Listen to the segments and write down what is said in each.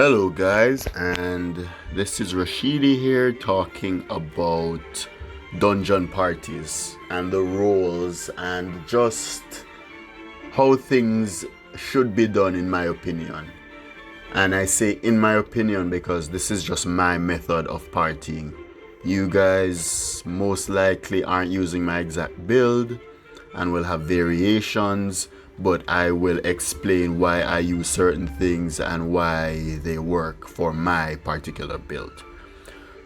Hello guys, and this is Rashidi here talking about dungeon parties and the rules and just how things should be done in my opinion. And I say in my opinion because this is just my method of partying. You guys most likely aren't using my exact build and will have variations, but I will explain why I use certain things and why they work for my particular build.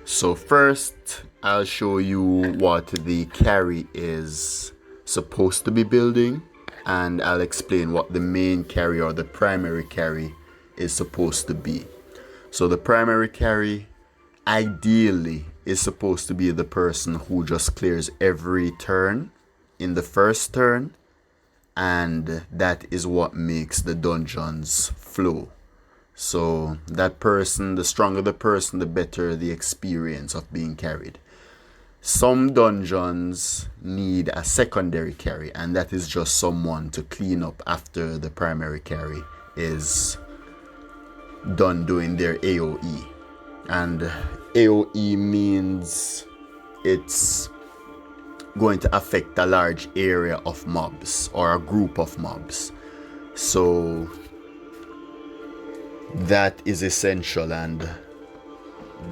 So first, I'll show you what the carry is supposed to be building, and I'll explain what the main carry or the primary carry is supposed to be. So the primary carry ideally is supposed to be the person who just clears every turn in the first turn, and that is what makes the dungeons flow. So that person, the stronger the person, the better the experience of being carried. Some dungeons need a secondary carry, and that is just someone to clean up after the primary carry is done doing their AoE. And AoE means it's going to affect a large area of mobs or a group of mobs. So that is essential, and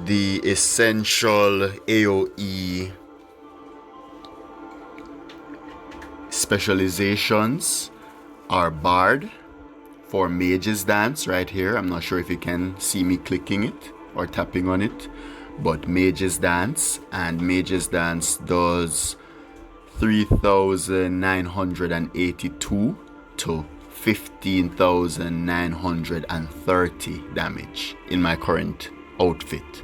the essential AoE specializations are Bard for Mage's Dance right here. I'm not sure if you can see me clicking it or tapping on it, but Mage's Dance, and Mage's Dance does 3,982 to 15,930 damage in my current outfit.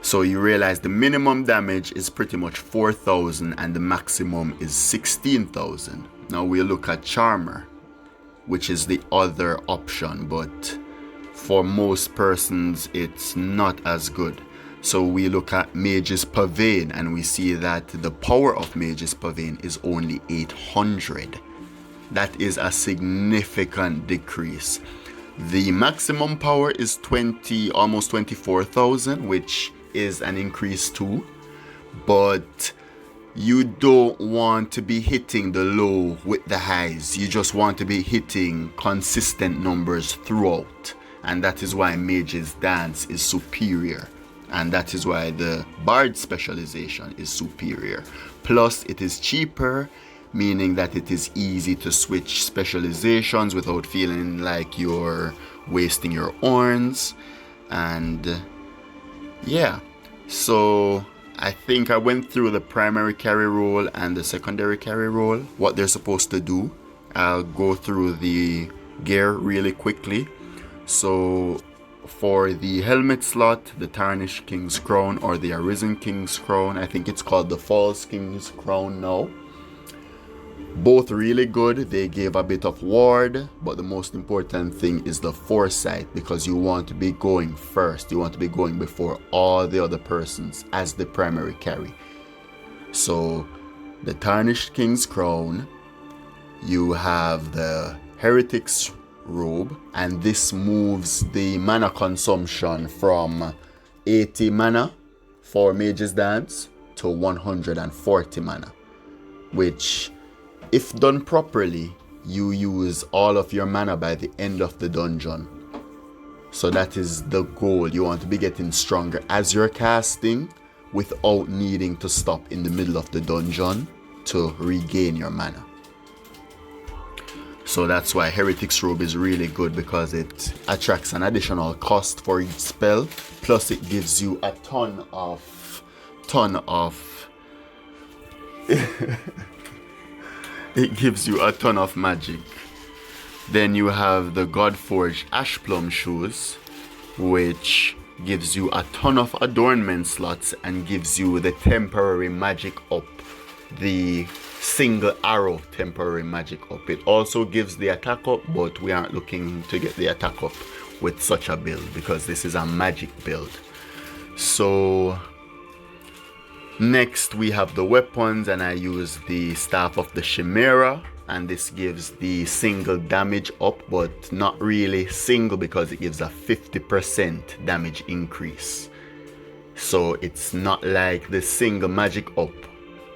So you realize the minimum damage is pretty much 4,000 and the maximum is 16,000. Now we'll look at Charmer, which is the other option, but for most persons it's not as good. So we look at Mage's Pavane and we see that the power of Mage's Pavane is only 800. That is a significant decrease. The maximum power is almost 24,000, which is an increase too. But you don't want to be hitting the low with the highs. You just want to be hitting consistent numbers throughout. And that is why Mage's Dance is superior. And that is why the Bard specialization is superior. Plus, it is cheaper, meaning that it is easy to switch specializations without feeling like you're wasting your Orns. And yeah, so I think I went through the primary carry role and the secondary carry role, what they're supposed to do. I'll go through the gear really quickly. So for the helmet slot, the Tarnished King's Crown or the Arisen King's Crown, I think it's called the False King's Crown now. Both really good. They gave a bit of ward, but the most important thing is the foresight, because you want to be going first. You want to be going before all the other persons as the primary carry. So the Tarnished King's Crown, you have the Heretic's Robe, and this moves the mana consumption from 80 mana for Mage's Dance to 140 mana, which, if done properly, you use all of your mana by the end of the dungeon. So that is the goal. You want to be getting stronger as you're casting without needing to stop in the middle of the dungeon to regain your mana. So that's why Heretic's Robe is really good, because it attracts an additional cost for each spell, plus it gives you a ton of it gives you a ton of magic. Then you have the Godforged Ashplum Shoes, which gives you a ton of adornment slots and gives you the temporary magic up, the single arrow temporary magic up. It also gives the attack up, but we aren't looking to get the attack up with such a build because this is a magic build. So next we have the weapons, and I use the Staff of the Chimera and this gives the single damage up, but not really single because it gives a 50% damage increase. So it's not like the single magic up,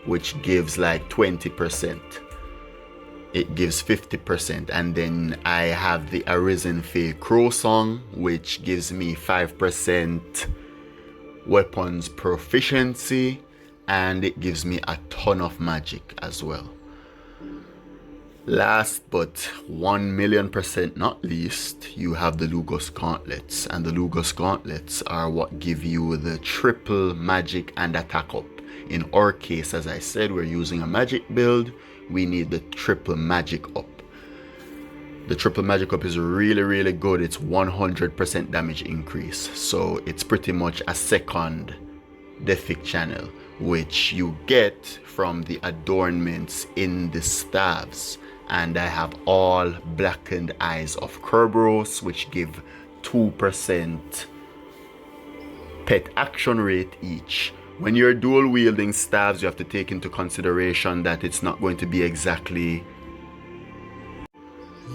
which gives like 20%. It gives 50%. And then I have the Arisen Fae Crow Song, which gives me 5% weapons proficiency, and it gives me a ton of magic as well. Last but 1,000,000% not least, you have the Lugos Gauntlets, and the Lugos Gauntlets are what give you the triple magic and attack up. In our case, as I said, we're using a magic build. We need the triple magic up. The triple magic up is really, really good. It's 100% damage increase, so it's pretty much a second Defic channel, which you get from the adornments in the staves. And I have all Blackened Eyes of Kerberos, which give 2% pet action rate each. When you're dual wielding staves, you have to take into consideration that it's not going to be exactly,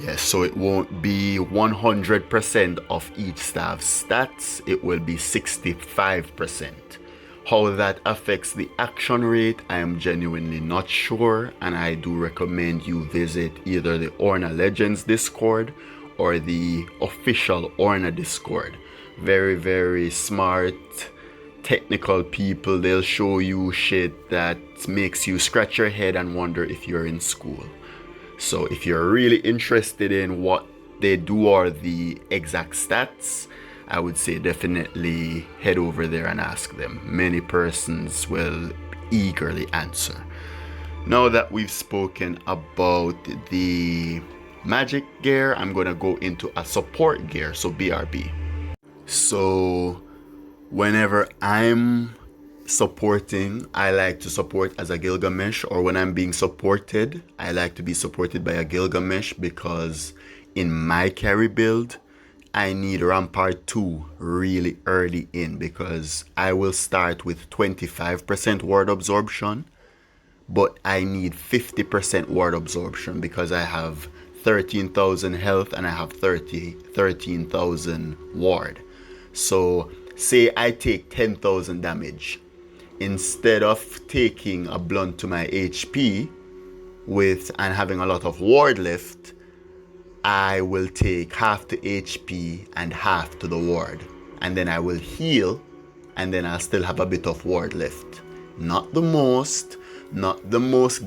yes, so it won't be 100% of each staff's stats, it will be 65%. How that affects the action rate, I am genuinely not sure, and I do recommend you visit either the Orna Legends Discord or the official Orna Discord. Very, very smart, technical people. They'll show you shit that makes you scratch your head and wonder if you're in school. So if you're really interested in what they do or the exact stats, I would say definitely head over there and ask them. Many persons will eagerly answer. Now that we've spoken about the magic gear, I'm going to go into a support gear, so BRB. So whenever I'm supporting, I like to support as a Gilgamesh, or when I'm being supported, I like to be supported by a Gilgamesh, because in my carry build, I need Rampart 2 really early in, because I will start with 25% ward absorption, but I need 50% ward absorption because I have 13,000 health and I have 13,000 ward. So say I take 10,000 damage. Instead of taking a blunt to my HP and having a lot of ward left, I will take half the HP and half to the ward, and then I will heal, and then I'll still have a bit of ward left. Not the most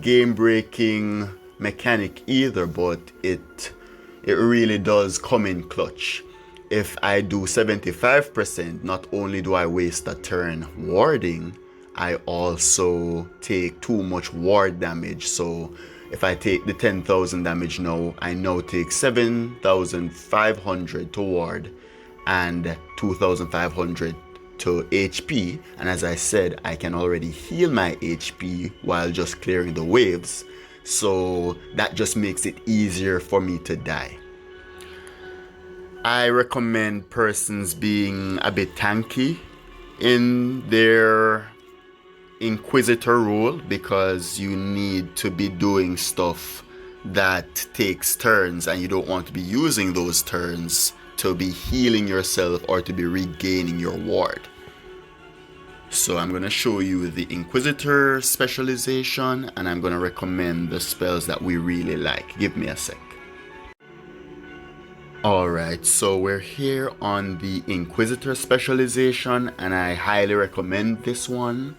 game-breaking mechanic either, but it really does come in clutch. If I do 75%, not only do I waste a turn warding, I also take too much ward damage. So if I take the 10,000 damage now, I now take 7,500 to ward and 2,500 to HP. And as I said, I can already heal my HP while just clearing the waves. So that just makes it easier for me to die. I recommend persons being a bit tanky in their Inquisitor role, because you need to be doing stuff that takes turns, and you don't want to be using those turns to be healing yourself or to be regaining your ward. So I'm going to show you the Inquisitor specialization, and I'm going to recommend the spells that we really like. Give me a sec. Alright, so we're here on the Inquisitor specialization, and I highly recommend this one.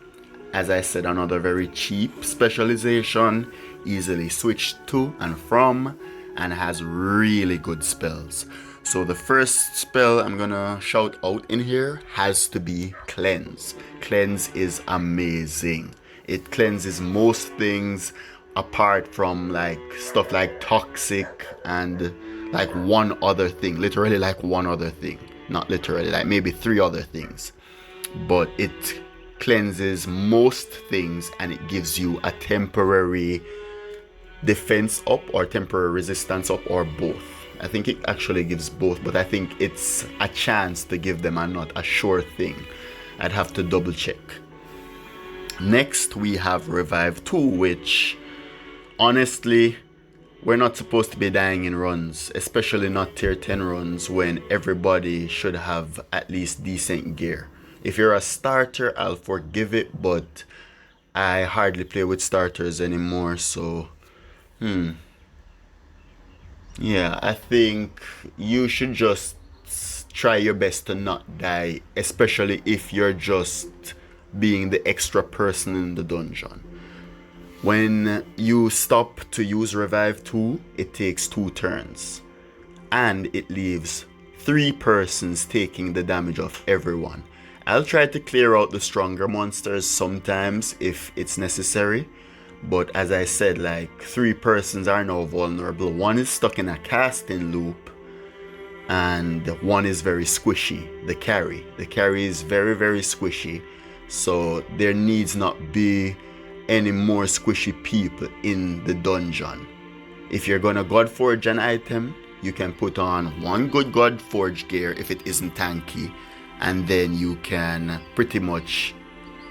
As I said, another very cheap specialization, easily switched to and from, and has really good spells. So the first spell I'm gonna shout out in here has to be Cleanse. Cleanse is amazing. It cleanses most things apart from like stuff like Toxic and like one other thing. Literally like one other thing. Not literally, like maybe 3 other things. But it cleanses most things, and it gives you a temporary defense up or temporary resistance up, or both. I think it actually gives both, but I think it's a chance to give them and not a sure thing. I'd have to double check. Next we have Revive 2, which honestly we're not supposed to be dying in runs, especially not tier 10 runs when everybody should have at least decent gear. If you're a starter, I'll forgive it, but I hardly play with starters anymore, so yeah, I think you should just try your best to not die, especially if you're just being the extra person in the dungeon. When you stop to use Revive 2, it takes 2 turns. And it leaves 3 persons taking the damage of everyone. I'll try to clear out the stronger monsters sometimes if it's necessary. But as I said, like 3 persons are now vulnerable. 1 is stuck in a casting loop. And 1 is very squishy, the carry. The carry is very, very squishy. So there needs not be any more squishy people in the dungeon. If you're gonna Godforge an item, you can put on 1 good Godforge gear if it isn't tanky, and then you can pretty much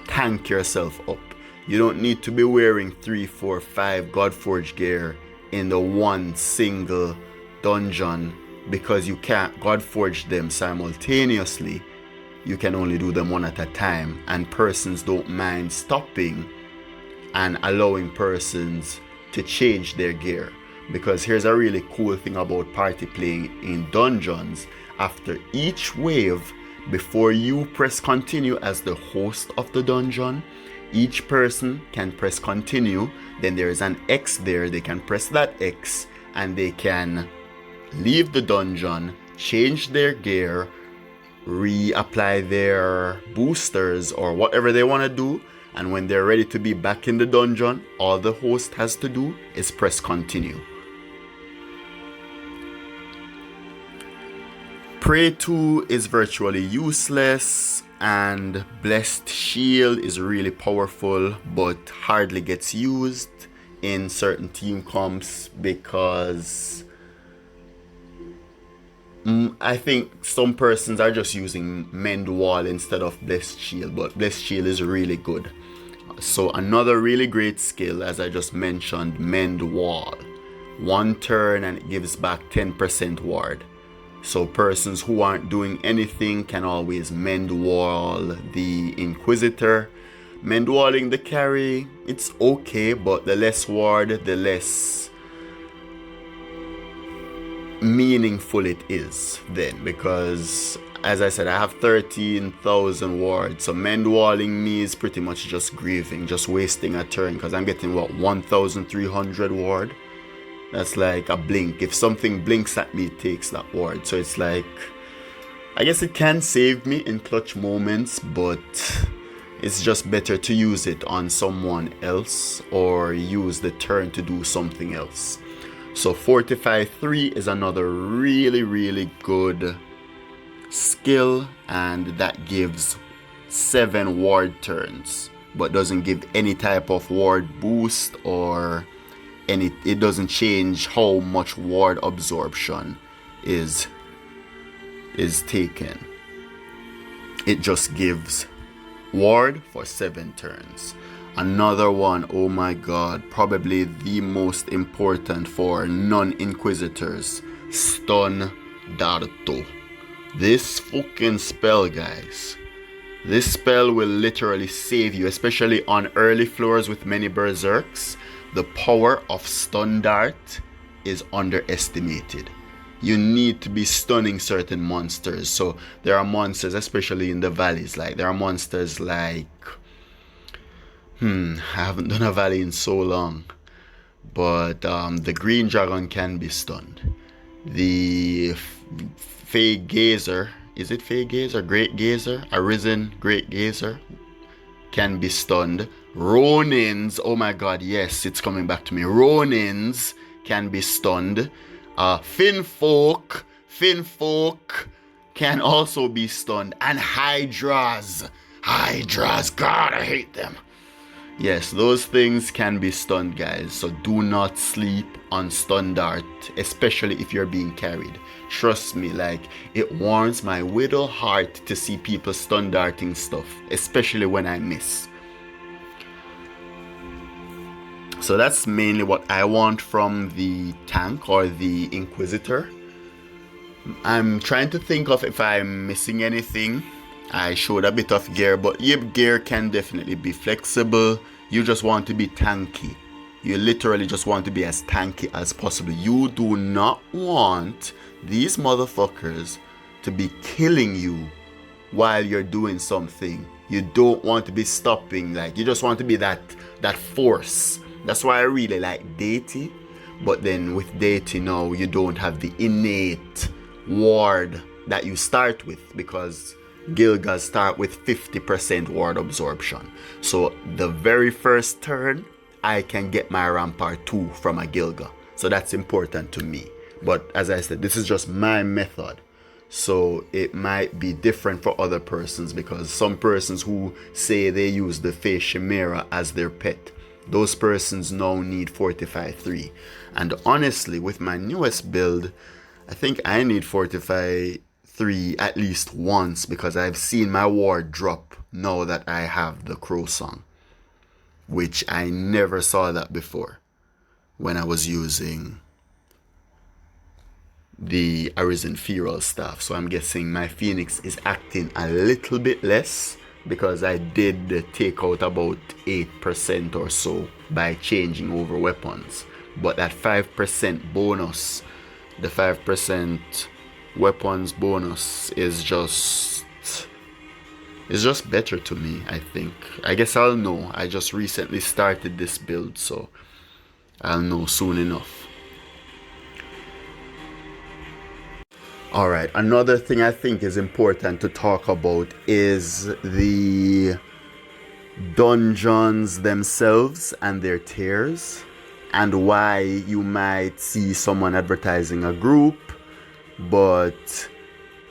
tank yourself up. You don't need to be wearing 3, 4, 5 Godforge gear in the one single dungeon because you can't Godforge them simultaneously. You can only do them one at a time, and persons don't mind stopping and allowing persons to change their gear. Because here's a really cool thing about party playing in dungeons. After each wave, before you press continue as the host of the dungeon, each person can press continue. Then there is an X there. They can press that X and they can leave the dungeon, change their gear, reapply their boosters or whatever they want to do. And when they're ready to be back in the dungeon, all the host has to do is press continue. Pray 2 is virtually useless, and Blessed Shield is really powerful but hardly gets used in certain team comps because I think some persons are just using Mend Wall instead of Blessed Shield, but Blessed Shield is really good. So another really great skill, as I just mentioned, Mend Wall. 1 turn and it gives back 10% ward. So persons who aren't doing anything can always Mend Wall the Inquisitor. Mend Walling the carry, it's okay, but the less ward, the less meaningful it is then, because as I said, I have 13,000 ward, so Mend Walling me is pretty much just grieving, just wasting a turn, because I'm getting what, 1,300 ward. That's like a blink. If something blinks at me, it takes that ward. So it's like, I guess it can save me in clutch moments, but it's just better to use it on someone else or use the turn to do something else. So Fortify 3 is another really good skill, and that gives 7 ward turns, but doesn't give any type of ward boost or it doesn't change how much ward absorption is taken. It just gives ward for 7 turns. Another one, oh my god, probably the most important for non-inquisitors, Stun Darto. This fucking spell, guys. This spell will literally save you, especially on early floors with many berserks. The power of Stun Dart is underestimated. You need to be stunning certain monsters. So there are monsters, especially in the valleys, like there are monsters like I haven't done a valley in so long, but the green dragon can be stunned. The Fey Gazer, is it Fey Gazer? Great Gazer? Arisen Great Gazer can be stunned. Ronins, oh my god, yes, it's coming back to me. Ronins can be stunned. Finfolk can also be stunned. And Hydras, god, I hate them. Yes, those things can be stunned, guys. So do not sleep on Stun Dart, especially if you're being carried. Trust me, like, it warms my little heart to see people Stun Darting stuff, especially when I miss. So that's mainly what I want from the tank or the Inquisitor. I'm trying to think of if I'm missing anything. I showed a bit of gear, but your gear can definitely be flexible. You just want to be tanky. You literally just want to be as tanky as possible. You do not want these motherfuckers to be killing you while you're doing something. You don't want to be stopping. Like, you just want to be that force. That's why I really like deity. But then with deity now, you don't have the innate ward that you start with, because Gilgas start with 50% ward absorption. So the very first turn, I can get my Rampart 2 from a Gilga. So that's important to me. But as I said, this is just my method. So it might be different for other persons, because some persons who say they use the Face Chimera as their pet, those persons now need Fortify 3. And honestly, with my newest build, I think I need Fortify 3 at least once, because I've seen my ward drop now that I have the Crow Song, which I never saw that before when I was using the Arisen Feral staff. So I'm guessing my Phoenix is acting a little bit less, because I did take out about 8% or so by changing over weapons. But that 5% bonus, the 5% weapons bonus is just better to me, I think. I guess I'll know. I just recently started this build, so I'll know soon enough. Alright, another thing I think is important to talk about is the dungeons themselves and their tiers, and why you might see someone advertising a group, but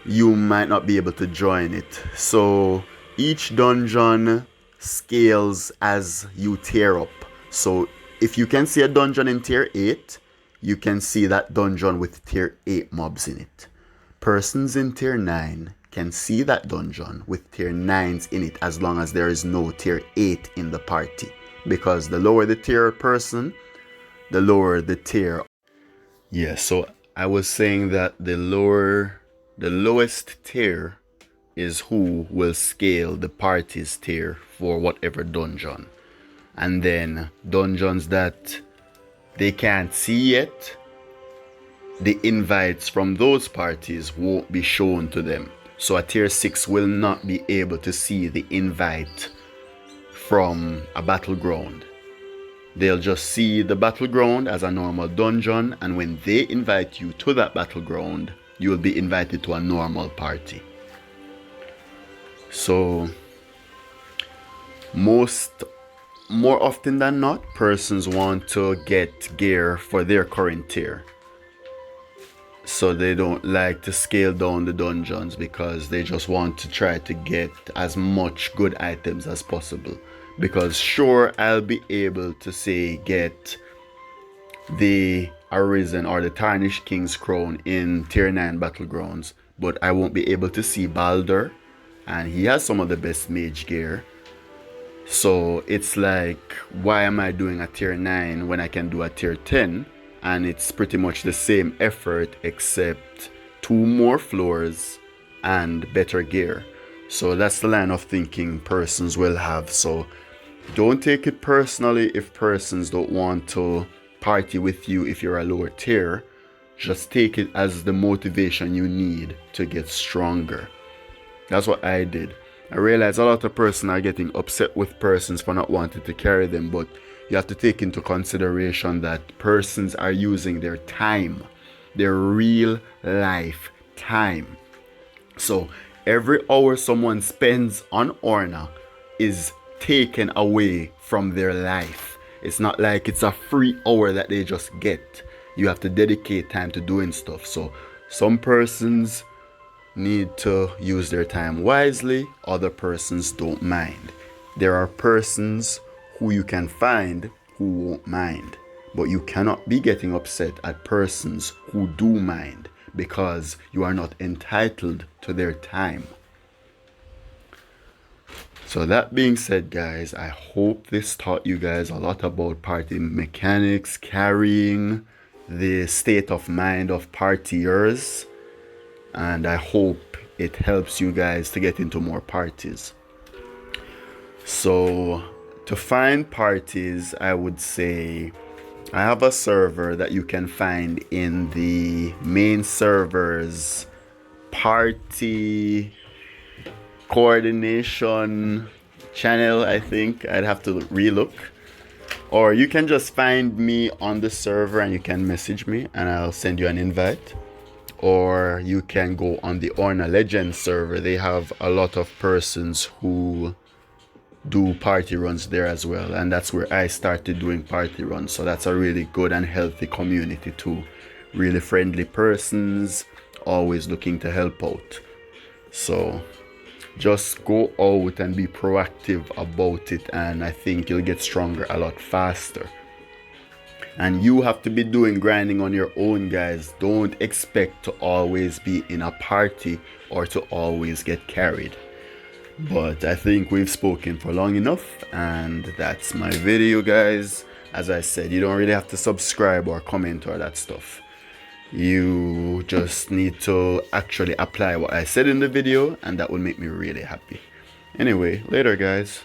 you might not be able to join it. So each dungeon scales as you tier up. So if you can see a dungeon in tier 8, you can see that dungeon with tier 8 mobs in it. Persons in tier 9 can see that dungeon with tier 9s in it, as long as there is no tier 8 in the party. Because the lower the tier person, the lower the tier. Yeah, so I was saying that the lowest tier is who will scale the party's tier for whatever dungeon. And then dungeons that they can't see yet, the invites from those parties won't be shown to them. So a tier 6 will not be able to see the invite from a battleground. They'll just see the battleground as a normal dungeon, and when they invite you to that battleground, you will be invited to a normal party. So more often than not, persons want to get gear for their current tier. So they don't like to scale down the dungeons, because they just want to try to get as much good items as possible. Because sure, I'll be able to say get the Arisen or the Tarnished King's Crown in tier 9 battlegrounds, but I won't be able to see Baldur, and he has some of the best mage gear. So it's like, why am I doing a tier 9 when I can do a tier 10? And it's pretty much the same effort, except 2 more floors and better gear. So that's the line of thinking persons will have. So don't take it personally if persons don't want to party with you if you're a lower tier. Just take it as the motivation you need to get stronger. That's what I did. I realize a lot of persons are getting upset with persons for not wanting to carry them, but you have to take into consideration that persons are using their time, their real life time. So every hour someone spends on Orna is taken away from their life. It's not like it's a free hour that they just get. You have to dedicate time to doing stuff. So some persons need to use their time wisely, other persons don't mind. There are persons who you can find who won't mind, but you cannot be getting upset at persons who do mind, because you are not entitled to their time. So that being said, guys, I hope this taught you guys a lot about party mechanics, carrying, the state of mind of partiers, and I hope it helps you guys to get into more parties. So to find parties, I would say I have a server that you can find in the main server's party coordination channel. I think I'd have to relook, or you can just find me on the server and you can message me and I'll send you an invite, or you can go on the Orna Legend server. They have a lot of persons who do party runs there as well, and that's where I started doing party runs. So that's a really good and healthy community too, really friendly persons, always looking to help out. So just go out and be proactive about it, and I think you'll get stronger a lot faster. And you have to be doing grinding on your own, guys. Don't expect to always be in a party or to always get carried. But I think we've spoken for long enough, and that's my video, guys. As I said, you don't really have to subscribe or comment or that stuff. You just need to actually apply what I said in the video, and that will make me really happy. Anyway, later, guys.